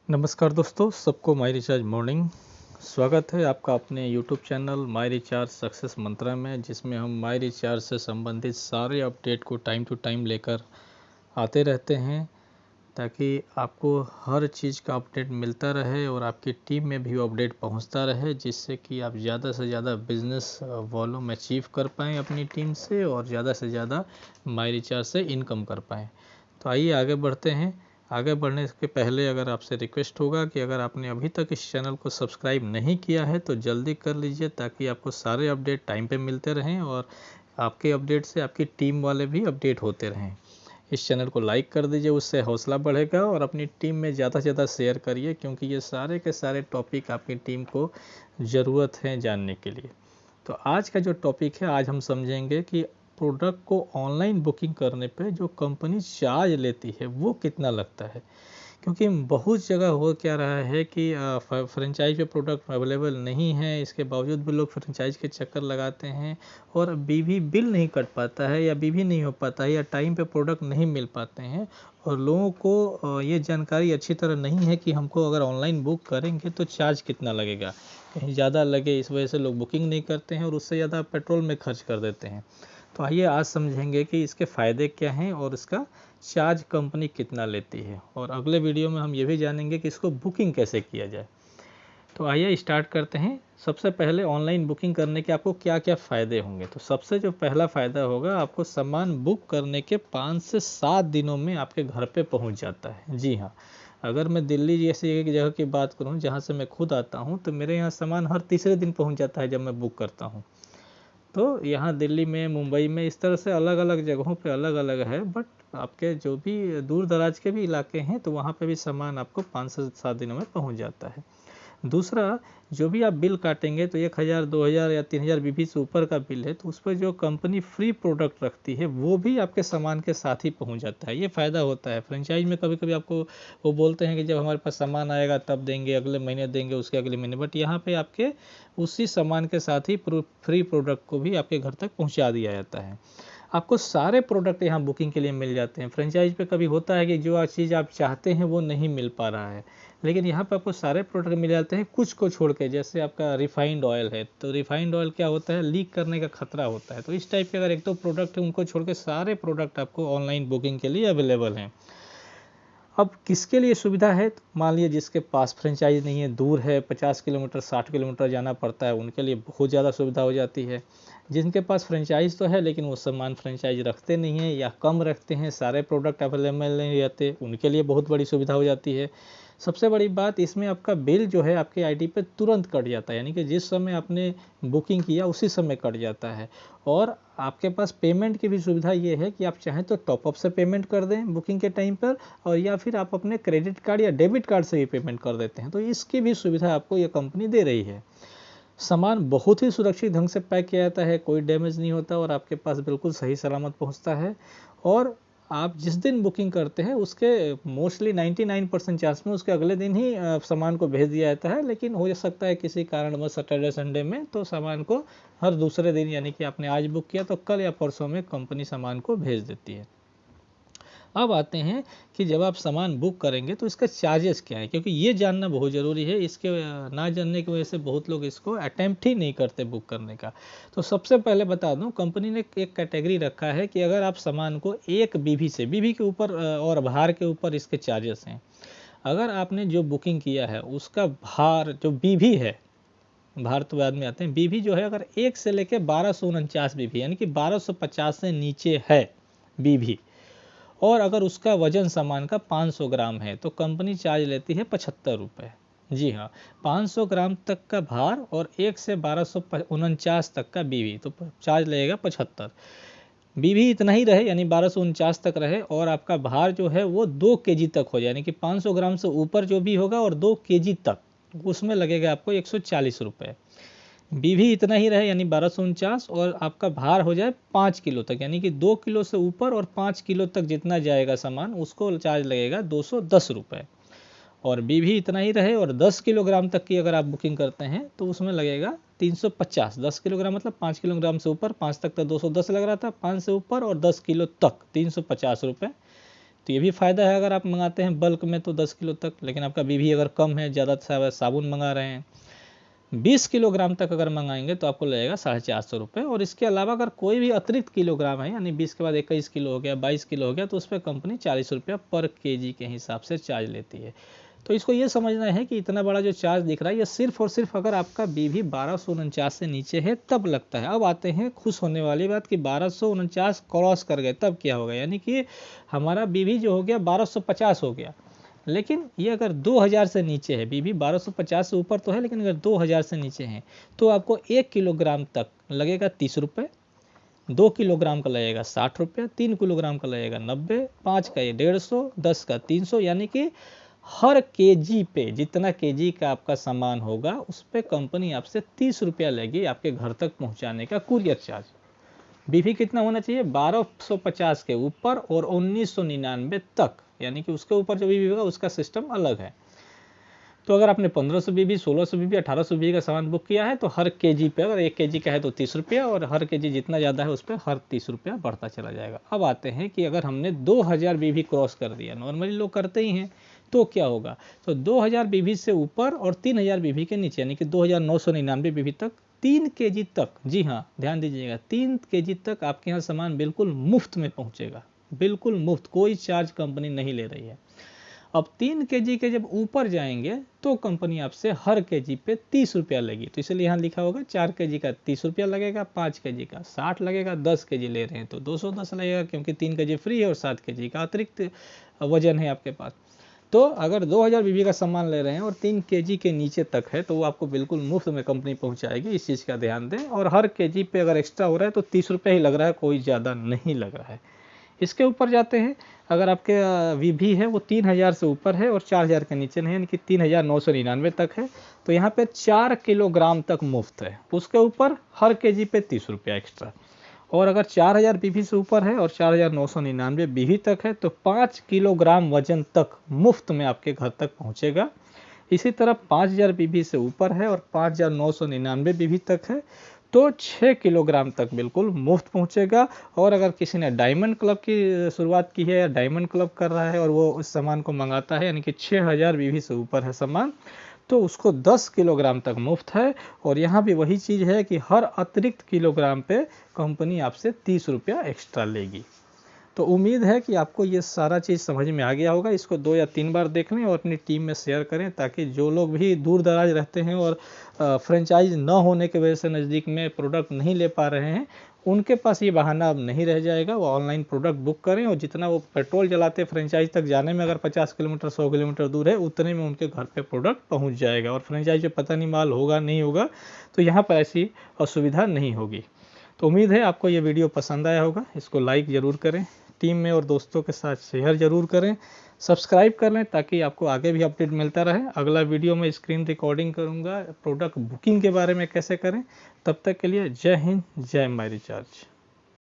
नमस्कार दोस्तों, सबको माई रिचार्ज मॉर्निंग स्वागत है आपका अपने YouTube channel my recharge success mantra में, जिसमें हम माई रिचार्ज से संबंधित सारे अपडेट को टाइम टू टाइम लेकर आते रहते हैं, ताकि आपको हर चीज़ का अपडेट मिलता रहे और आपकी टीम में भी अपडेट पहुंचता रहे, जिससे कि आप ज़्यादा से ज़्यादा बिजनेस वॉल्यूम अचीव कर पाएँ अपनी टीम से और ज़्यादा से ज़्यादा माई रिचार्ज से इनकम कर पाएँ। तो आइए आगे बढ़ते हैं। आगे बढ़ने के पहले अगर आपसे रिक्वेस्ट होगा कि अगर आपने अभी तक इस चैनल को सब्सक्राइब नहीं किया है तो जल्दी कर लीजिए, ताकि आपको सारे अपडेट टाइम पे मिलते रहें और आपके अपडेट से आपकी टीम वाले भी अपडेट होते रहें। इस चैनल को लाइक कर दीजिए, उससे हौसला बढ़ेगा, और अपनी टीम में ज़्यादा से ज़्यादा शेयर करिए, क्योंकि ये सारे के सारे टॉपिक आपकी टीम को ज़रूरत है जानने के लिए। तो आज का जो टॉपिक है, आज हम समझेंगे कि प्रोडक्ट को ऑनलाइन बुकिंग करने पे जो कंपनी चार्ज लेती है वो कितना लगता है। क्योंकि बहुत जगह हो क्या रहा है कि फ्रेंचाइज पे प्रोडक्ट अवेलेबल नहीं है, इसके बावजूद भी लोग फ्रेंचाइज के चक्कर लगाते हैं और बीवी बिल नहीं कट पाता है या बीवी नहीं हो पाता है या टाइम पे प्रोडक्ट नहीं मिल पाते हैं, और लोगों को ये जानकारी अच्छी तरह नहीं है कि हमको अगर ऑनलाइन बुक करेंगे तो चार्ज कितना लगेगा, कहीं ज़्यादा लगे, इस वजह से लोग बुकिंग नहीं करते हैं और उससे ज़्यादा पेट्रोल में खर्च कर देते हैं। तो आइए आज समझेंगे कि इसके फ़ायदे क्या हैं और इसका चार्ज कंपनी कितना लेती है, और अगले वीडियो में हम ये भी जानेंगे कि इसको बुकिंग कैसे किया जाए। तो आइए स्टार्ट करते हैं। सबसे पहले ऑनलाइन बुकिंग करने के आपको क्या क्या फ़ायदे होंगे। तो सबसे जो पहला फ़ायदा होगा, आपको सामान बुक करने के 5 से 7 दिनों में आपके घर पे पहुंच जाता है। जी हाँ, अगर मैं दिल्ली जैसी एक जगह की बात करूं जहां से मैं खुद आता हूं, तो मेरे यहाँ सामान हर तीसरे दिन पहुंच जाता है जब मैं बुक करता हूं। तो यहाँ दिल्ली में, मुंबई में, इस तरह से अलग अलग जगहों पे अलग अलग है, बट आपके जो भी दूर दराज के भी इलाके हैं तो वहाँ पे भी सामान आपको 5 से 7 दिनों में पहुँच जाता है। दूसरा, जो भी आप बिल काटेंगे तो 1000, 2000 या 3000 बीबी से ऊपर का बिल है तो उस पर जो कंपनी फ्री प्रोडक्ट रखती है वो भी आपके सामान के साथ ही पहुंच जाता है। ये फ़ायदा होता है। फ्रेंचाइज में कभी कभी आपको वो बोलते हैं कि जब हमारे पास सामान आएगा तब देंगे, अगले महीने देंगे, उसके अगले महीने, बट यहाँ पे आपके उसी सामान के साथ ही फ्री प्रोडक्ट को भी आपके घर तक पहुँचा दिया जाता है। आपको सारे प्रोडक्ट यहाँ बुकिंग के लिए मिल जाते हैं। फ्रेंचाइज पे कभी होता है कि जो चीज़ आप चाहते हैं वो नहीं मिल पा रहा है, लेकिन यहाँ पे आपको सारे प्रोडक्ट मिल जाते हैं कुछ को छोड़ के। जैसे आपका रिफाइंड ऑयल है, तो रिफाइंड ऑयल क्या होता है, लीक करने का खतरा होता है। तो इस टाइप के अगर एक दो प्रोडक्ट है, उनको छोड़ के सारे प्रोडक्ट आपको ऑनलाइन बुकिंग के लिए अवेलेबल हैं। अब किसके लिए सुविधा है, तो मान लीजिए जिसके पास फ्रेंचाइज नहीं है, दूर है, 50 किलोमीटर 60 किलोमीटर जाना पड़ता है, उनके लिए बहुत ज़्यादा सुविधा हो जाती है। जिनके पास फ्रेंचाइज तो है लेकिन वो सामान फ्रेंचाइज रखते नहीं हैं या कम रखते हैं, सारे प्रोडक्ट अवेलेबल नहीं रहते, उनके लिए बहुत बड़ी सुविधा हो जाती है। सबसे बड़ी बात इसमें, आपका बिल जो है आपके आईडी पे तुरंत कट जाता है, यानी कि जिस समय आपने बुकिंग किया उसी समय कट जाता है। और आपके पास पेमेंट की भी सुविधा ये है कि आप चाहें तो टॉपअप से पेमेंट कर दें बुकिंग के टाइम पर, और या फिर आप अपने क्रेडिट कार्ड या डेबिट कार्ड से भी पेमेंट कर देते हैं। तो इसकी भी सुविधा आपको ये कंपनी दे रही है। सामान बहुत ही सुरक्षित ढंग से पैक किया जाता है, कोई डैमेज नहीं होता और आपके पास बिल्कुल सही सलामत पहुंचता है। और आप जिस दिन बुकिंग करते हैं उसके मोस्टली 99% चांस में उसके अगले दिन ही सामान को भेज दिया जाता है, लेकिन हो सकता है किसी कारणवश सैटरडे संडे में, तो सामान को हर दूसरे दिन, यानी कि आपने आज बुक किया तो कल या परसों में कंपनी सामान को भेज देती है। अब आते हैं कि जब आप सामान बुक करेंगे तो इसका चार्जेस क्या है, क्योंकि ये जानना बहुत ज़रूरी है। इसके ना जानने की वजह से बहुत लोग इसको अटेम्प्ट ही नहीं करते बुक करने का। तो सबसे पहले बता दूं, कंपनी ने एक कैटेगरी रखा है कि अगर आप सामान को एक बीवी से, बीवी के ऊपर और भार के ऊपर इसके चार्जेस हैं। अगर आपने जो बुकिंग किया है उसका भार, जो बीवी है, भार तो बाद में आते हैं, बीवी जो है अगर 1 से लेकर 1249 बीवी, यानी कि 1250 से नीचे है बीवी, और अगर उसका वजन सामान का 500 ग्राम है तो कंपनी चार्ज लेती है 75 रुपये। जी हाँ, 500 ग्राम तक का भार और 1 से 1249 तक का बीवी, तो चार्ज लगेगा 75। बीवी इतना ही रहे, यानी 1249 तक रहे, और आपका भार जो है वो 2 केजी तक हो जाए, यानी कि 500 ग्राम से ऊपर जो भी होगा और 2 केजी तक, उसमें लगेगा आपको 140 रुपये। बीवी इतना ही रहे, यानी 1249, और आपका भार हो जाए 5 किलो तक, यानी कि 2 किलो से ऊपर और 5 किलो तक जितना जाएगा सामान, उसको चार्ज लगेगा 210 रुपये। और बीवी इतना ही रहे और 10 किलोग्राम तक की अगर आप बुकिंग करते हैं तो उसमें लगेगा 350। 10 किलोग्राम मतलब 5 किलोग्राम से ऊपर, 5 तक तो 210 लग रहा था, 5 से ऊपर और 10 किलो तक 350 रुपये। तो ये भी फ़ायदा है अगर आप मंगाते हैं बल्क में तो 10 किलो तक। लेकिन आपका बीवी अगर कम है, ज़्यादा साबुन मंगा रहे हैं, 20 किलोग्राम तक अगर मंगाएंगे तो आपको लगेगा 450 रुपये। और इसके अलावा अगर कोई भी अतिरिक्त किलोग्राम है, यानी 20 के बाद 21 किलो हो गया, 22 किलो हो गया, तो उस पर कंपनी 40 रुपया पर केजी के हिसाब से चार्ज लेती है। तो इसको ये समझना है कि इतना बड़ा जो चार्ज दिख रहा है ये सिर्फ और सिर्फ अगर आपका बीवी 1249 से नीचे है तब लगता है। अब आते हैं खुश होने वाली बात कि 1249 क्रॉस कर गए तब क्या होगा, यानी कि हमारा बीवी जो हो गया 1250 हो गया। लेकिन ये अगर 2000 से नीचे है, बीवी 1250 से ऊपर तो है लेकिन अगर 2000 से नीचे है तो आपको 1 किलोग्राम तक लगेगा 30 रुपये, 2 किलोग्राम का लगेगा 60 रुपये, 3 किलोग्राम का लगेगा 90, 5 का ये 150, 10 का 300, यानी कि हर केजी पे जितना केजी का आपका सामान होगा उस पर कंपनी आपसे 30 रुपया लेगी आपके घर तक पहुंचाने का कुरियर चार्ज। बीवी कितना होना चाहिए, 1250 के ऊपर और 1999 तक, यानी कि उसके ऊपर जो बीवी होगा उसका सिस्टम अलग है। तो अगर आपने 1500 बीबी, 1600 बीबी, 1800 बीबी का सामान बुक किया है तो हर केजी पे, अगर 1 केजी का है तो 30 रुपया, और हर केजी जितना ज़्यादा है उस पर हर 30 रुपया बढ़ता चला जाएगा। अब आते हैं कि अगर हमने 2000 बीबी क्रॉस कर दिया, नॉर्मली लोग करते ही हैं, तो क्या होगा। तो 2000 बीबी से ऊपर और 3000 बीबी के नीचे, यानी कि 2999 बीबी तक 3 केजी तक, जी हाँ ध्यान दीजिएगा, 3 केजी तक आपके यहाँ सामान बिल्कुल मुफ्त में पहुँचेगा, बिल्कुल मुफ्त, कोई चार्ज कंपनी नहीं ले रही है। अब 3 केजी के जब ऊपर जाएंगे तो कंपनी आपसे हर केजी पे 30 रुपया लेगी। तो इसलिए यहाँ लिखा होगा 4 केजी का 30 रुपया लगेगा, 5 केजी का 60 लगेगा, 10 केजी ले रहे हैं तो 210 लगेगा, क्योंकि 3 केजी फ्री है और 7 केजी का अतिरिक्त वजन है आपके पास। तो अगर 2000 बीबी का सामान ले रहे हैं और 3 केजी के नीचे तक है तो वो आपको बिल्कुल मुफ्त में कंपनी पहुंचाएगी, इस चीज़ का ध्यान दें। और हर केजी पे अगर एक्स्ट्रा हो रहा है तो 30 रुपये ही लग रहा है, कोई ज़्यादा नहीं लग रहा है। इसके ऊपर जाते हैं, अगर आपके बीबी है वो 3000 से ऊपर है और 4000 के नीचे नहीं, यानी कि 3999 तक है, तो यहाँ पे 4 किलोग्राम तक मुफ्त है, उसके ऊपर हर केजी पे 30 रुपया एक्स्ट्रा। और अगर 4000 बीबी से ऊपर है और 4999 बीबी तक है तो 5 किलोग्राम वजन तक मुफ्त में आपके घर तक पहुँचेगा। इसी तरह 5000 बीबी से ऊपर है और 5999 बीबी तक है तो 6 किलोग्राम तक बिल्कुल मुफ्त पहुंचेगा। और अगर किसी ने डायमंड क्लब की शुरुआत की है या डायमंड क्लब कर रहा है और वो उस सामान को मंगाता है, यानी कि 6000 बीबी से ऊपर है सामान, तो उसको 10 किलोग्राम तक मुफ्त है। और यहाँ भी वही चीज़ है कि हर अतिरिक्त किलोग्राम पे कंपनी आपसे 30 रुपया एक्स्ट्रा लेगी। तो उम्मीद है कि आपको ये सारा चीज़ समझ में आ गया होगा। इसको 2 या 3 बार देख लें और अपनी टीम में शेयर करें, ताकि जो लोग भी दूर दराज रहते हैं और फ्रेंचाइज न होने की वजह से नज़दीक में प्रोडक्ट नहीं ले पा रहे हैं, उनके पास ये बहाना अब नहीं रह जाएगा। वो ऑनलाइन प्रोडक्ट बुक करें और जितना वो पेट्रोल जलाते फ्रेंचाइज तक जाने में, अगर 50 किलोमीटर 100 किलोमीटर दूर है, उतने में उनके घर पे प्रोडक्ट पहुंच जाएगा। और फ्रेंचाइज में पता नहीं माल होगा नहीं होगा, तो यहाँ पर ऐसी असुविधा नहीं होगी। तो उम्मीद है आपको ये वीडियो पसंद आया होगा। इसको लाइक ज़रूर करें, टीम में और दोस्तों के साथ शेयर ज़रूर करें, सब्सक्राइब कर लें ताकि आपको आगे भी अपडेट मिलता रहे। अगला वीडियो में स्क्रीन रिकॉर्डिंग करूंगा प्रोडक्ट बुकिंग के बारे में कैसे करें। तब तक के लिए जय हिंद, जय माय रिचार्ज।